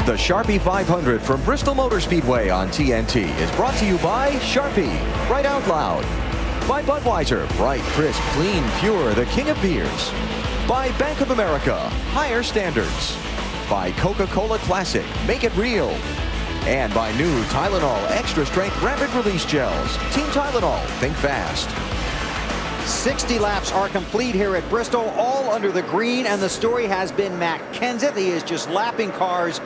The Sharpie 500 from Bristol Motor Speedway on TNT is brought to you by Sharpie, Right Out Loud. By Budweiser, bright, crisp, clean, pure, the king of beers. By Bank of America, higher standards. By Coca-Cola Classic, make it real. And by new Tylenol Extra Strength Rapid Release Gels. Team Tylenol, think fast. 60 laps are complete here at Bristol, all under the green, and the story has been Matt Kenseth. He is just lapping cars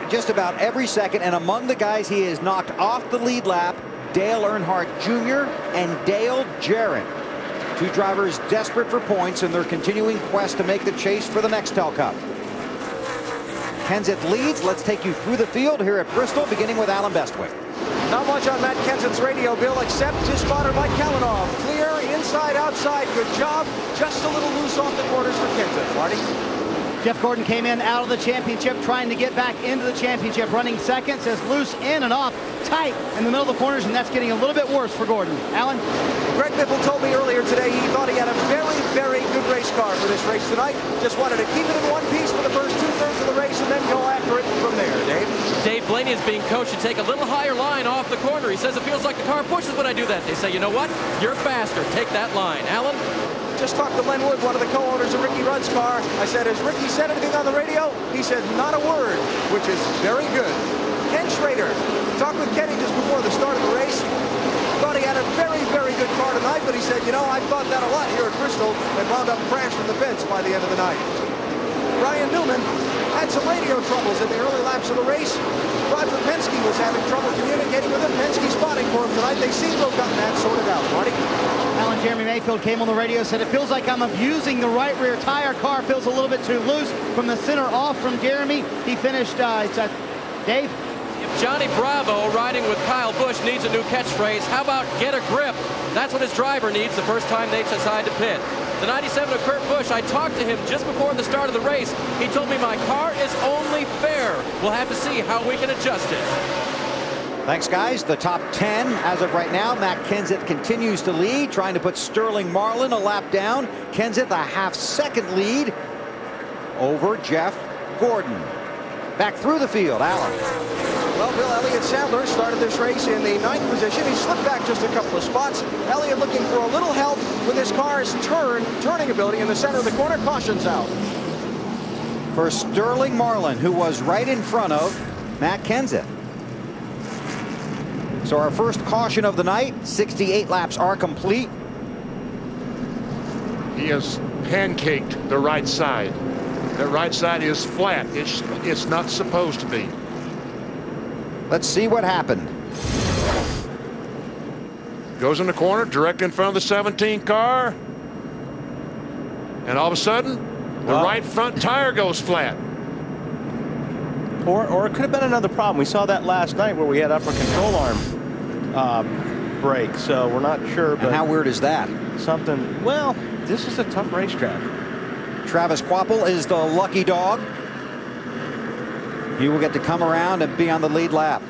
just about every second, and among the guys he has knocked off the lead lap, Dale Earnhardt Jr. and Dale Jarrett. Two drivers desperate for points in their continuing quest to make the chase for the Nextel Cup. Kenseth leads. Let's take you through the field here at Bristol, beginning with Alan Bestwick. Not much on Matt Kenseth's radio, Bill, except his spotter Mike Kalinov. Clear, inside, outside, good job. Just a little loose off the corners for Kenseth. Marty? Jeff Gordon came in out of the championship, trying to get back into the championship, running second, says loose in and off, tight in the middle of the corners, and that's getting a little bit worse for Gordon. Alan? Greg Biffle told me earlier today he thought he had a very, very good race car for this race tonight. Just wanted to keep it in one piece for the first two-thirds of the race and then go after it from there. Dave? Dave Blaney is being coached to take a little higher line off the corner. He says it feels like the car pushes when I do that. They say, you know what? You're faster. Take that line. Alan? Just talked to Len Wood, one of the co-owners of Ricky Rudd's car. I said, has Ricky said anything on the radio? He said, not a word, which is very good. Ken Schrader talked with Kenny just before the start of the race. Thought he had a very, very good car tonight, but he said, you know, I thought that a lot here at Bristol and wound up crashed in the fence by the end of the night. Brian Newman had some radio troubles in the early laps of the race. Roger Penske was having trouble communicating with him. Penske spotting for him tonight. They seem to have gotten that sorted out. Marty? Alan, Jeremy Mayfield came on the radio, said it feels like I'm abusing the right rear tire. Car feels a little bit too loose from the center off from Jeremy. He finished, Dave? If Johnny Bravo, riding with Kyle Busch, needs a new catchphrase, how about get a grip? That's what his driver needs the first time they decide to pit. The 97 of Kurt Busch, I talked to him just before the start of the race. He told me my car is only fair. We'll have to see how we can adjust it. Thanks, guys. The top 10 as of right now. Matt Kenseth continues to lead, trying to put Sterling Marlin a lap down. Kenseth a half-second lead over Jeff Gordon. Back through the field, Alan. Well, Bill, Elliott Sadler started this race in the 9th position. He slipped back just a couple of spots. Elliott looking for a little help with his car's turning ability in the center of the corner. Caution's out. For Sterling Marlin, who was right in front of Matt Kenseth. So our first caution of the night, 68 laps are complete. He has pancaked the right side. That right side is flat. It's not supposed to be. Let's see what happened. Goes in the corner, direct in front of the 17 car. And all of a sudden, the right front tire goes flat. Or it could have been another problem. We saw that last night where we had upper control arm break, so we're not sure. But and how weird is that? Something, well, this is a tough racetrack. Travis Quapple is the lucky dog. He will get to come around and be on the lead lap.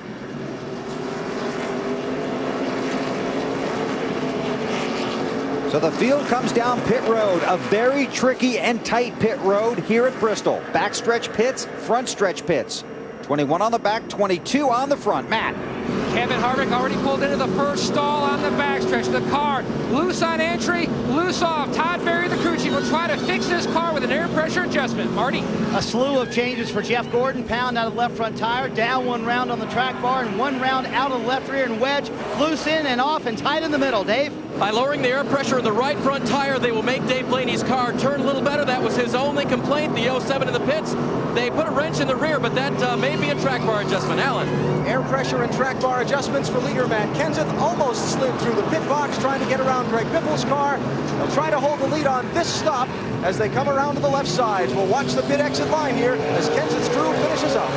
So the field comes down pit road, a very tricky and tight pit road here at Bristol. Backstretch pits, front stretch pits. 21 on the back, 22 on the front. Matt. Kevin Harvick already pulled into the first stall on the backstretch. The car loose on entry, loose off. Todd Berry, the crew chief, will try to fix this car with an air pressure adjustment. Marty? A slew of changes for Jeff Gordon. Pound out of the left front tire, down one round on the track bar, and one round out of the left rear and wedge. Loose in and off and tight in the middle. Dave? By lowering the air pressure of the right front tire, they will make Dave Blaney's car turn a little better. That was his only complaint, the 07 in the pits. They put a wrench in the rear, but that may be a track bar adjustment. Alan? Air pressure and track bar adjustments for leader Matt Kenseth. Almost slid through the pit box trying to get around Greg Biffle's car. They'll try to hold the lead on this stop as they come around to the left side. We'll watch the pit exit line here as Kenseth's crew finishes up.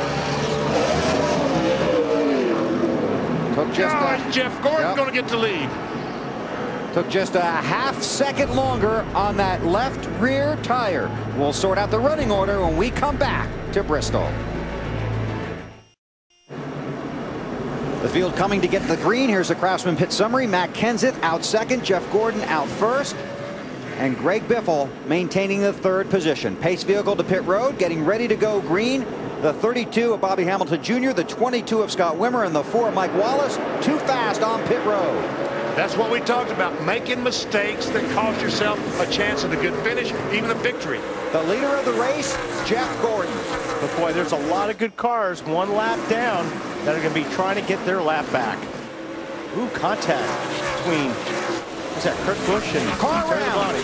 Jeff Gordon going to get the lead. Took just a half-second longer on that left rear tire. We'll sort out the running order when we come back to Bristol. The field coming to get the green. Here's the Craftsman pit summary. Matt Kenseth out second, Jeff Gordon out first, and Greg Biffle maintaining the third position. Pace vehicle to pit road, getting ready to go green. The 32 of Bobby Hamilton Jr., the 22 of Scott Wimmer, and the 4 of Mike Wallace. Too fast on pit road. That's what we talked about, making mistakes that cost yourself a chance at a good finish, even a victory. The leader of the race, Jeff Gordon. But boy, there's a lot of good cars 1 lap down that are going to be trying to get their lap back. Ooh, contact between, what's that, Kurt Busch and Car around.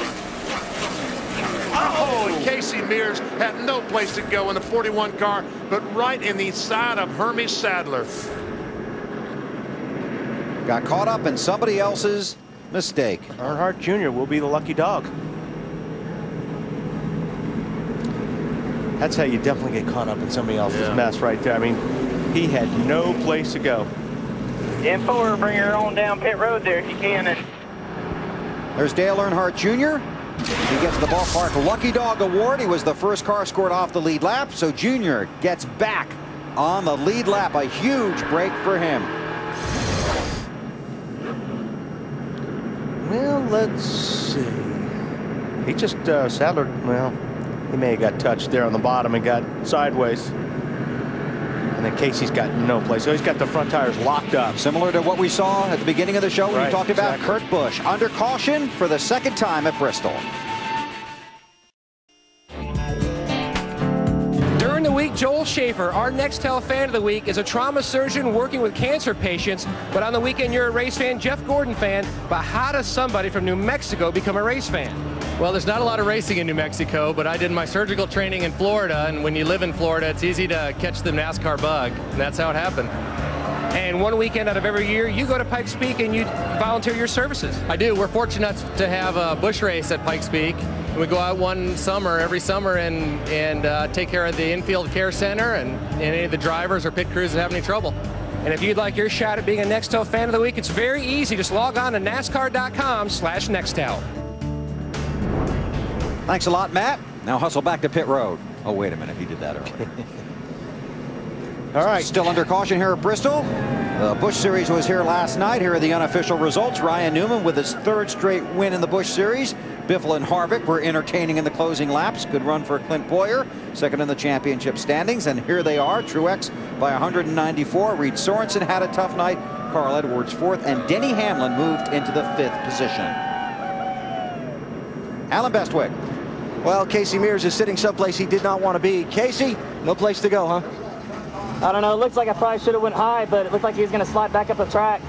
Oh, and Casey Mears had no place to go in the 41 car, but right in the side of Hermie Sadler. Got caught up in somebody else's mistake. Earnhardt Jr. will be the lucky dog. That's how you definitely get caught up in somebody else's mess right there. I mean, he had no place to go. M4, bring her on down pit road there if you can. There's Dale Earnhardt Jr. He gets the ballpark Lucky Dog Award. He was the first car scored off the lead lap, so Jr. gets back on the lead lap. A huge break for him. Well, let's see. He just Sadler, well, he may have got touched there on the bottom and got sideways. And then Casey's got no place. So he's got the front tires locked up. Similar to what we saw at the beginning of the show when we talked about exactly. Kurt Busch. Under caution for the second time at Bristol. During the week, Joel Schaefer, our Nextel fan of the week, is a trauma surgeon working with cancer patients. But on the weekend, you're a race fan, Jeff Gordon fan. But how does somebody from New Mexico become a race fan? Well, there's not a lot of racing in New Mexico, but I did my surgical training in Florida, and when you live in Florida, it's easy to catch the NASCAR bug, and that's how it happened. And one weekend out of every year, you go to Pikes Peak and you volunteer your services. I do. We're fortunate to have a bush race at Pikes Peak. We go out one summer, every summer, and take care of the infield care center and any of the drivers or pit crews that have any trouble. And if you'd like your shot at being a Nextel fan of the week, it's very easy. Just log on to NASCAR.com/Nextel. Thanks a lot, Matt. Now hustle back to pit road. Oh, wait a minute. He did that earlier. All right. Still under caution here at Bristol. The Busch Series was here last night. Here are the unofficial results. Ryan Newman with his 3rd straight win in the Busch Series. Biffle and Harvick were entertaining in the closing laps. Good run for Clint Boyer, 2nd in the championship standings. And here they are, Truex by 194. Reed Sorensen had a tough night. Carl Edwards 4th. And Denny Hamlin moved into the 5th position. Alan Bestwick. Well, Casey Mears is sitting someplace he did not want to be. Casey, no place to go, huh? I don't know. It looks like I probably should have went high, but it looked like he was going to slide back up the track.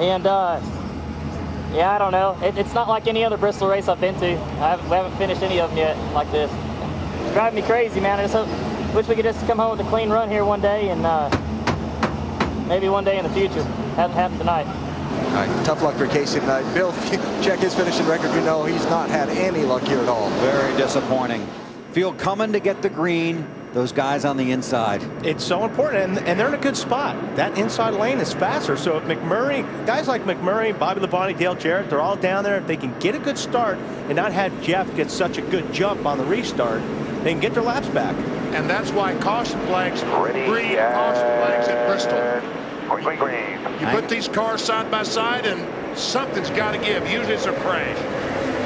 And, yeah, I don't know. It's not like any other Bristol race I've been to. We haven't finished any of them yet like this. It's driving me crazy, man. I just wish we could just come home with a clean run here one day and maybe one day in the future. Hasn't happened tonight. All right, tough luck for Casey tonight. Bill, if you check his finishing record, you know he's not had any luck here at all. Very disappointing. Field coming to get the green. Those guys on the inside. It's so important, and they're in a good spot. That inside lane is faster. So if McMurray, guys like McMurray, Bobby Labonte, Dale Jarrett, they're all down there. If they can get a good start and not have Jeff get such a good jump on the restart, they can get their laps back. And that's why caution flags breed caution flags at Bristol. Green. You put these cars side by side, and something's got to give. Usually it's a crash.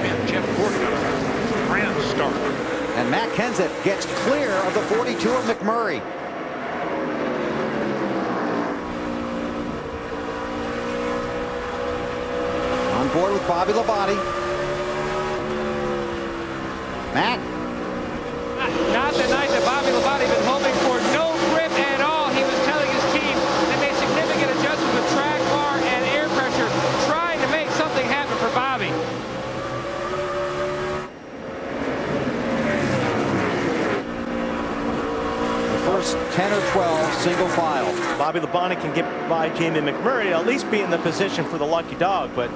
Man, Jeff Gordon got a grand start. And Matt Kenseth gets clear of the 42 of McMurray. On board with Bobby Labonte. Matt. Not the night that Bobby Labonte been hoping for. No grip at all. He was telling his team they made significant adjustments with track bar and air pressure, trying to make something happen for Bobby. First 10 or 12 single file. Bobby Labonte can get by Jamie McMurray, at least be in the position for the lucky dog, but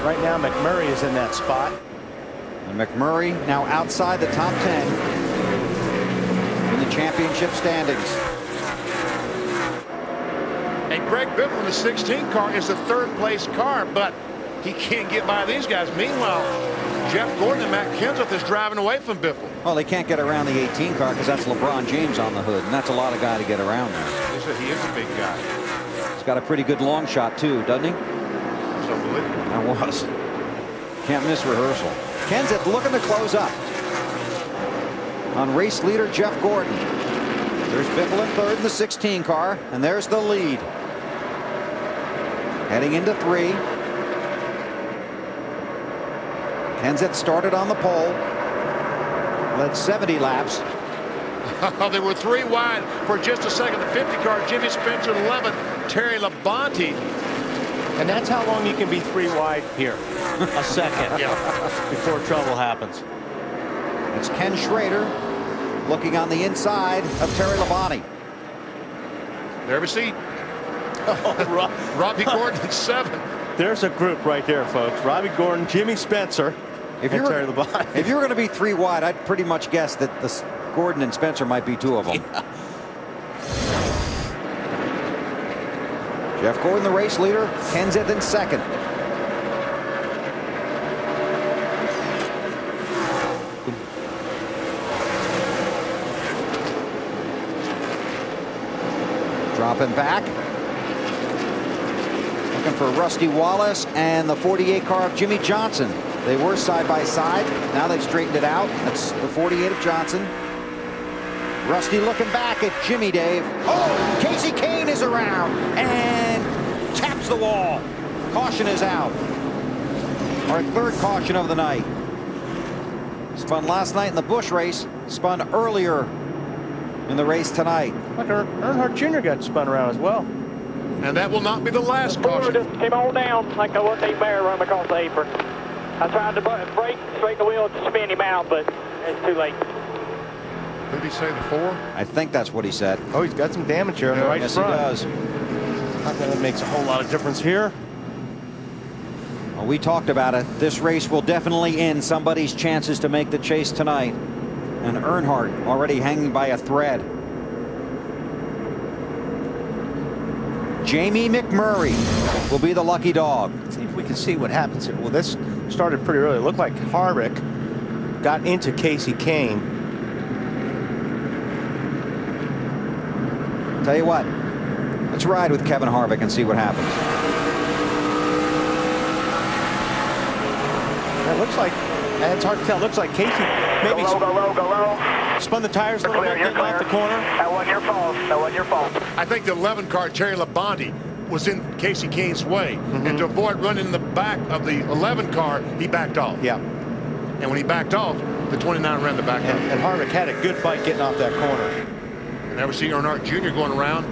right now McMurray is in that spot. And McMurray now outside the top 10 in the championship standings. And Greg Biffle in the 16 car is the 3rd place car, but he can't get by these guys. Meanwhile, Jeff Gordon and Matt Kenseth is driving away from Biffle. Well, they can't get around the 18 car because that's LeBron James on the hood, and that's a lot of guy to get around there. He is a big guy. He's got a pretty good long shot too, doesn't he? That's unbelievable. That was. Can't miss rehearsal. Kenseth looking to close up. on race leader Jeff Gordon. There's Biffle in third in the 16 car, and there's the lead. Heading into 3. Kenseth started on the pole, led 70 laps. They were 3 wide for just a second. The 50 car, Jimmy Spencer, 11, Terry Labonte. And that's how long you can be 3 wide here. A second before trouble happens. It's Ken Schrader looking on the inside of Terry Labonte. There we see Robbie Gordon at 7. There's a group right there, folks. Robbie Gordon, Jimmy Spencer, and Terry Labonte. If you were going to be 3 wide, I'd pretty much guess that Gordon and Spencer might be 2 of them. Yeah. Jeff Gordon, the race leader. Kenseth in second. Dropping back. Looking for Rusty Wallace and the 48 car of Jimmy Johnson. They were side by side. Now they've straightened it out. That's the 48 of Johnson. Rusty looking back at Jimmy, Dave. Oh, Casey Kane is around and taps the wall. Caution is out. Our 3rd caution of the night. Spun last night in the Busch race. Spun earlier in the race tonight. Look, Earnhardt Jr. got spun around as well. And that will not be the last caution. Just came on down like I wasn't even there running across the apron. I tried to brake, straight the wheel to spin him out, but it's too late. Did he say the 4? I think that's what he said. Oh, he's got some damage here on the right yes, front. he does. Not that it makes a whole lot of difference here. Well, we talked about it. This race will definitely end somebody's chances to make the chase tonight. And Earnhardt already hanging by a thread. Jamie McMurray will be the lucky dog. Let's see if we can see what happens here. Well, this started pretty early. It looked like Harvick got into Casey Kane. Tell you what, let's ride with Kevin Harvick and see what happens. It looks like, and it's hard to tell, it looks like Casey maybe Go low. spun the tires a little bit, getting off the corner. That wasn't your fault. That wasn't your fault. I think the 11 car, Terry Labonte, was in Casey Kane's way. And to avoid running in the back of the 11 car, he backed off. Yeah. And when he backed off, the 29 ran the back up. And Harvick had a good fight getting off that corner. Now we see Earnhardt Jr. going around.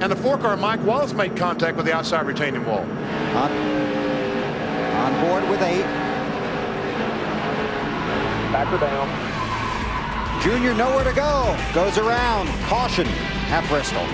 And the 4 car, Mike Wallace, made contact with the outside retaining wall. On board with 8. Back her down. Junior nowhere to go. Goes around. Caution at Bristol.